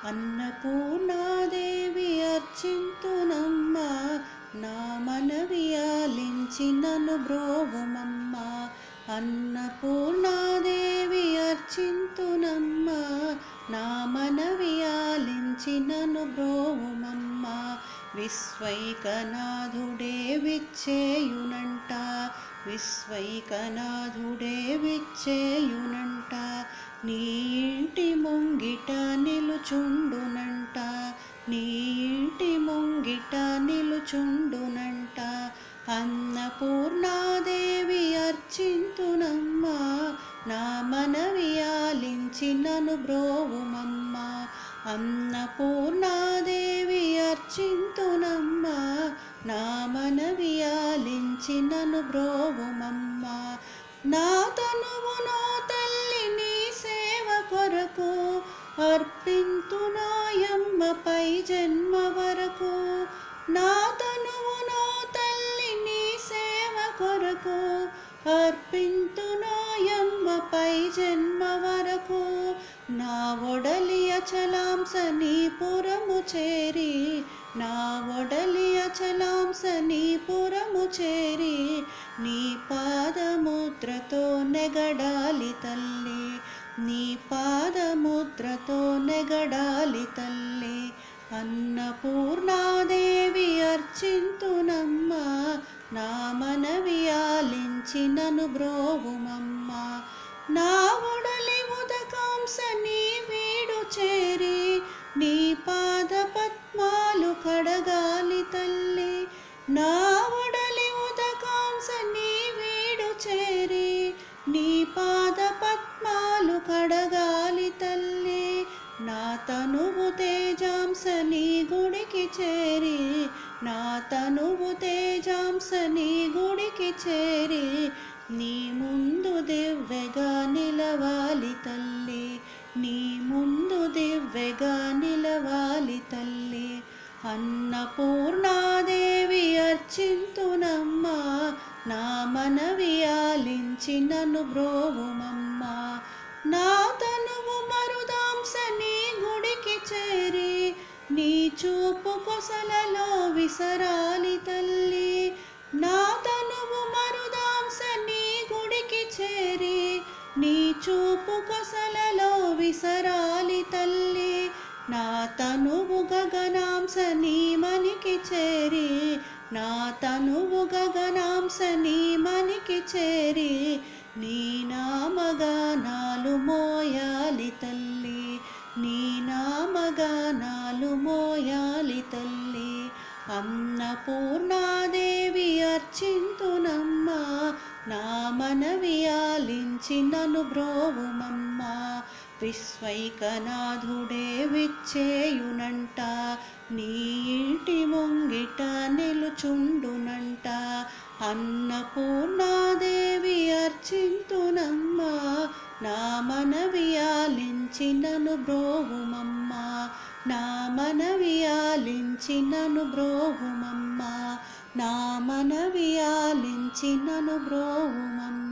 అన్నపూర్ణాదేవి అర్చింతునమ్మా, నా మనవి ఆలించి నన్ను బ్రోవుమమ్మా. అన్నపూర్ణాదేవి అర్చింతునమ్మా, నా మనవి ఆలించి నన్ను బ్రోవుమమ్మా. విశ్వైకనాథుడే విచ్చేయునంట, విశ్వైకనాథుడే విచ్చేయునంట. నీ ఇంటి ముంగిట నిలుచుండునంట, నీ ఇంటి ముంగిట నిలుచుండునంట. అన్నపూర్ణాదేవి అర్చింతునమ్మా, నా మనవి ఆలించి నన్ను బ్రోవుమమ్మా. అన్నపూర్ణాదేవి అర్చింతునమ్మా, నా మనవి ఆలించి నన్ను బ్రోవుమమ్మా. నా తనువునో తల్లి నీ సేవ కొరకు అర్పింతునాయమ్మపై జన్మ వరకు. నా తనువునో తల్లి నీ సేవ కొరకు అర్పింతునాయమ్మపై జన్మ వరకు. నా ఒడలి అచలాంస నీ పురము చేరి, నా ఒడలి అచలాంస నీ పురము చేరి, నీ పాదముద్రతో నెగడాలి తల్లి, నీ పాదముద్రతో నెగడాలి తల్లి. అన్నపూర్ణాదేవి అర్చింతునమ్మా, నా మనవి ఆలించి నన్ను బ్రోవుమమ్మా. నా ఒడలి ఉదకాంస నీ వీడు చేరి, నీ పాద పద్మాలు కడగాలి తల్లి. నా ఒడలి ఉదకాంస నీ వీడు చేరి, నీ పాద పద్మాలు కడగాలి తల్లి. నా తనువు తేజాంస నీ గుడికి చేరి, నా తనువు తేజాంస నీ గుడికి చేరి, నీ ముందు దివ్వెగా నిలవాలి తల్లి, నీ ముందు దివ్వెగా నిలవాలి తల్లి. అన్నపూర్ణాదేవి అర్చింతునమ్మా, నా మనవి ఆలించి నన్ను బ్రోవుమమ్మా. నా తనువు మరుదాంస నీ గుడికి చేరి, నీ చూపు కొసలలో విసరాలి తల్లి. నా తనువు మరుదాంస నీ గుడికి చేరి, నీ చూపు కొసలలో విసరాలి తల్లి. నా తనువు గగనాంస నీ మనికి చేరి, నా తనువు గగనాంస నీ మనికి చేరి, నీ నామగానాలు మోయాలి తల్లి, నీ నామగానాలు మోయాలి తల్లి. అన్నపూర్ణాదేవి అర్చింతునమ్మా, నా మనవి ఆలించి నన్ను బ్రోవుమమ్మా. విశ్వైకనాథుడే విచ్చేయునంట, నీ ఇంటి ముంగిట నిలుచుండునంట. అన్నపూర్ణాదేవి అర్చింతునమ్మా, నా మనవి ఆలించి నన్ను బ్రోవుమమ్మా. నా మనవి ఆలించి నన్ను బ్రోవుమమ్మా, నా మనవి ఆలించి నన్ను బ్రోవుమమ్మా.